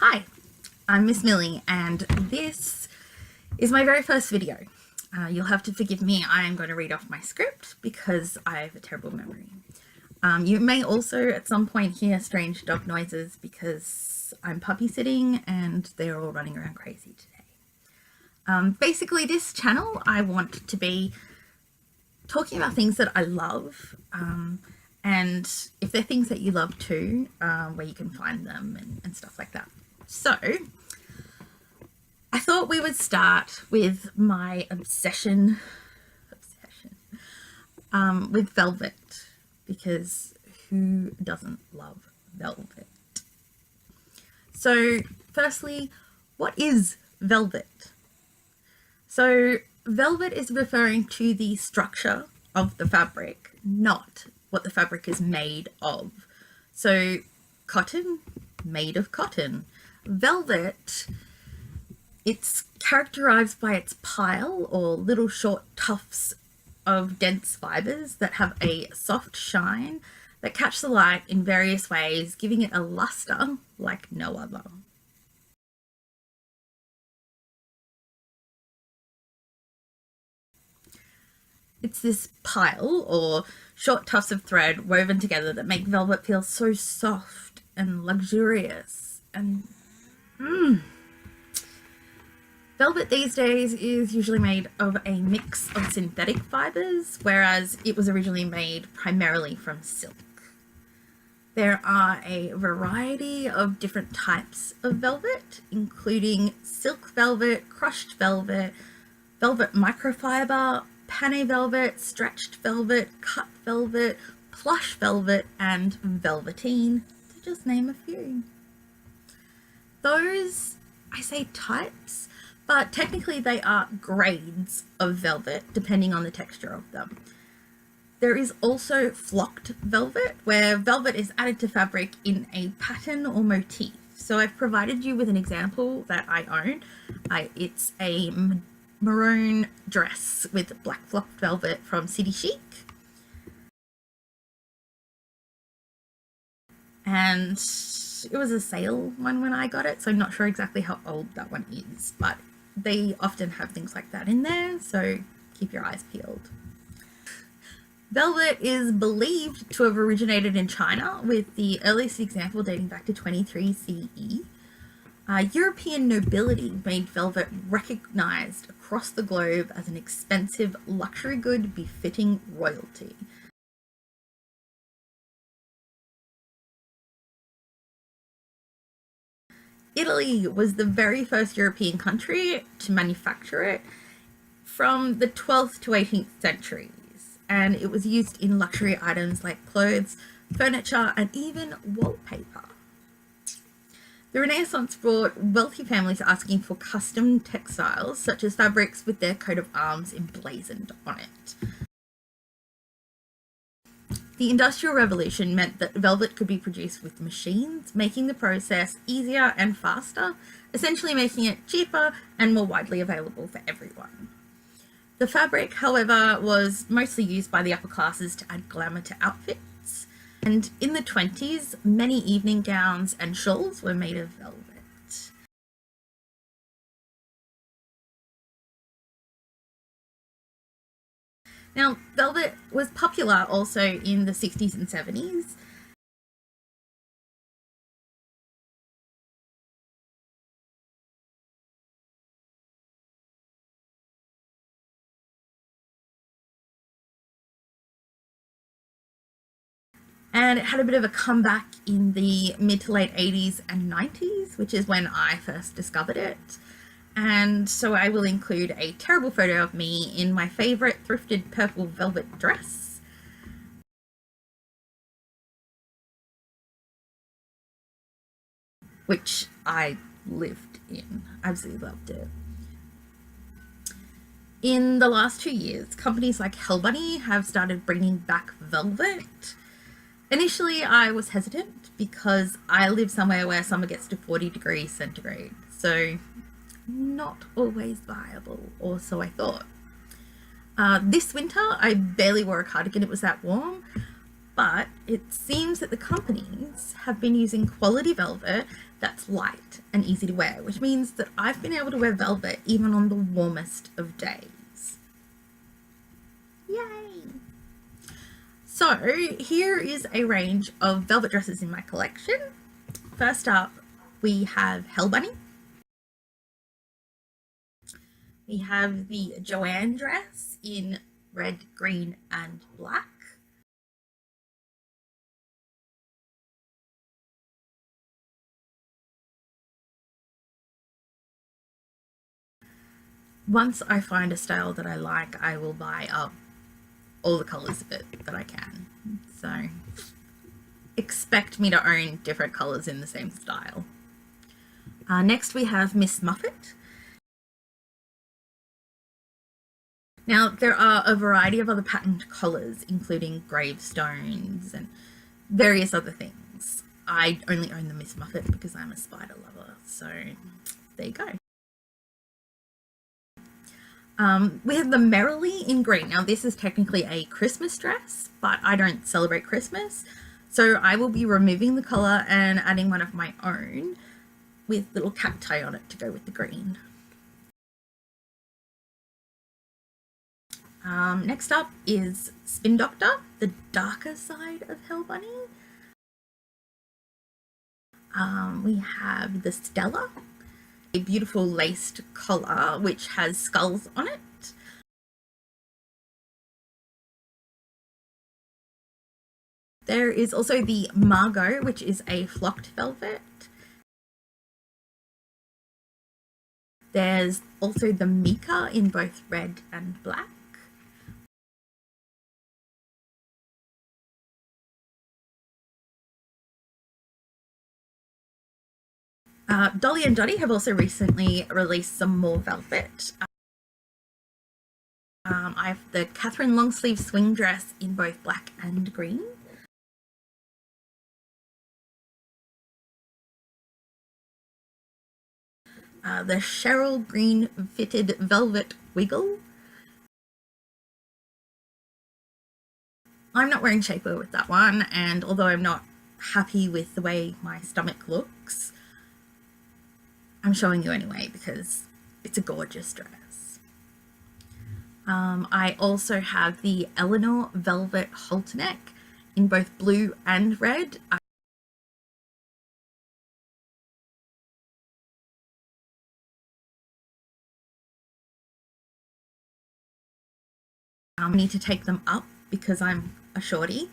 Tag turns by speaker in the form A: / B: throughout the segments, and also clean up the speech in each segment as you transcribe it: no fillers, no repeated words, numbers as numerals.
A: Hi, I'm Miss Millie and this is my very first video. You'll have to forgive me, I'm going to read off my script because I have a terrible memory. You may also at some point hear strange dog noises because I'm puppy sitting and they're all running around crazy today. Basically this channel I want to be talking about things that I love, and if they're things that you love too, where you can find them and stuff like that. So I thought we would start with my obsession with velvet, because who doesn't love velvet? So firstly, what is velvet? So velvet is referring to the structure of the fabric, not what the fabric is made of. So cotton, made of cotton. Velvet, it's characterized by its pile or little short tufts of dense fibers that have a soft shine that catch the light in various ways, giving it a luster like no other. It's this pile or short tufts of thread woven together that make velvet feel so soft and luxurious. And velvet these days is usually made of a mix of synthetic fibers, whereas it was originally made primarily from silk. There are a variety of different types of velvet, including silk velvet, crushed velvet, velvet microfiber, panne velvet, stretched velvet, cut velvet, plush velvet, and velveteen, to just name a few. Those, I say types, but technically they are grades of velvet depending on the texture of them. There is also flocked velvet, where velvet is added to fabric in a pattern or motif. So I've provided you with an example that I own. It's a maroon dress with black flocked velvet from City Chic. And it was a sale one when I got it, so I'm not sure exactly how old that one is, but they often have things like that in there, so keep your eyes peeled. Velvet is believed to have originated in China, with the earliest example dating back to 23 CE. European nobility made velvet recognized across the globe as an expensive luxury good befitting royalty. Italy was the very first European country to manufacture it from the 12th to 18th centuries, and it was used in luxury items like clothes, furniture, and even wallpaper. The Renaissance brought wealthy families asking for custom textiles, such as fabrics with their coat of arms emblazoned on it. The Industrial Revolution meant that velvet could be produced with machines, making the process easier and faster, essentially making it cheaper and more widely available for everyone. The fabric, however, was mostly used by the upper classes to add glamour to outfits, and in the 20s, many evening gowns and shawls were made of velvet. Now, velvet was popular also in the 60s and 70s. And it had a bit of a comeback in the mid to late 80s and 90s, which is when I first discovered it. And so I will include a terrible photo of me in my favorite thrifted purple velvet dress. Which I lived in. Absolutely loved it. In the last 2 years, companies like Hell Bunny have started bringing back velvet. Initially, I was hesitant because I live somewhere where summer gets to 40 degrees centigrade, so not always viable, or so I thought. This winter, I barely wore a cardigan, it was that warm, but it seems that the companies have been using quality velvet that's light and easy to wear, which means that I've been able to wear velvet even on the warmest of days. Yay! So here is a range of velvet dresses in my collection. First up, we have Hell Bunny. We have the Joanne dress in red, green and black. Once I find a style that I like, I will buy up all the colours of it that I can. So expect me to own different colours in the same style. Next we have Miss Muffet. Now there are a variety of other patterned collars, including gravestones and various other things. I only own the Miss Muffet because I'm a spider lover, so there you go. We have the Millie in green. Now this is technically a Christmas dress, but I don't celebrate Christmas, so I will be removing the colour and adding one of my own with little cacti on it to go with the green. Next up is Spin Doctor, the darker side of Hell Bunny. We have the Stella, a beautiful laced collar which has skulls on it. There is also the Margot, which is a flocked velvet. There's also the Mika in both red and black. Dolly and Dottie have also recently released some more velvet. I have the Catherine long sleeve swing dress in both black and green. The Cheryl green fitted velvet wiggle. I'm not wearing shapewear with that one, and although I'm not happy with the way my stomach looks, I'm showing you anyway because it's a gorgeous dress. I also have the Eleanor velvet halter neck in both blue and red. I need to take them up because I'm a shorty,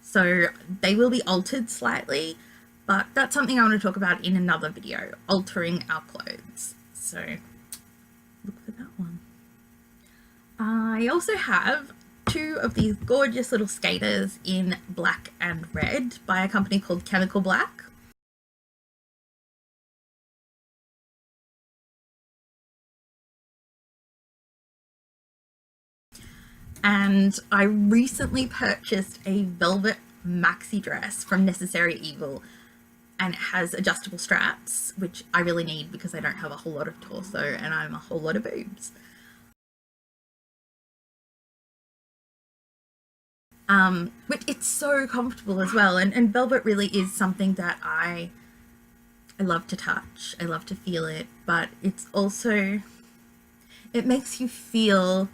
A: so they will be altered slightly, but that's something I want to talk about in another video, altering our clothes. So look for that one. I also have two of these gorgeous little skaters in black and red by a company called Chemical Black. And I recently purchased a velvet maxi dress from Necessary Evil, and it has adjustable straps, which I really need because I don't have a whole lot of torso and I'm a whole lot of boobs. Which it's so comfortable as well, and velvet really is something that I love to touch, I love to feel it, but it's also, it makes you feel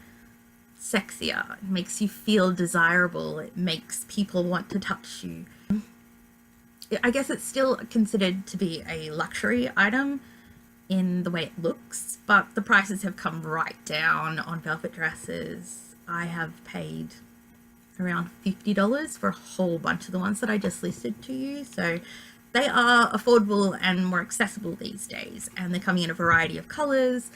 A: sexier, it makes you feel desirable, it makes people want to touch you. I guess it's still considered to be a luxury item in the way it looks, but the prices have come right down on velvet dresses. I have paid around $50 for a whole bunch of the ones that I just listed to you, so they are affordable and more accessible these days, and they're coming in a variety of colors,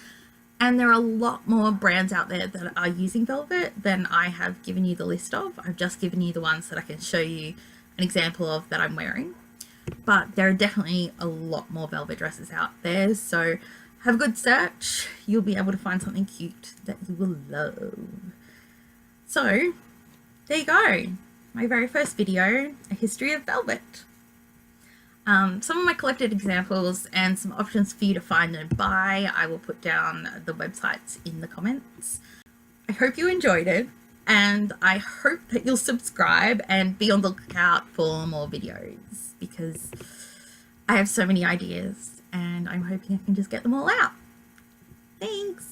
A: and there are a lot more brands out there that are using velvet than I have given you the list of. I've just given you the ones that I can show you an example of that I'm wearing, but there are definitely a lot more velvet dresses out there, so have a good search. You'll be able to find something cute that you will love. So there you go, my very first video, a history of velvet. Some of my collected examples and some options for you to find and buy, I will put down the websites in the comments. I hope you enjoyed it. and I hope that you'll subscribe and be on the lookout for more videos, because I have so many ideas and I'm hoping I can just get them all out. Thanks.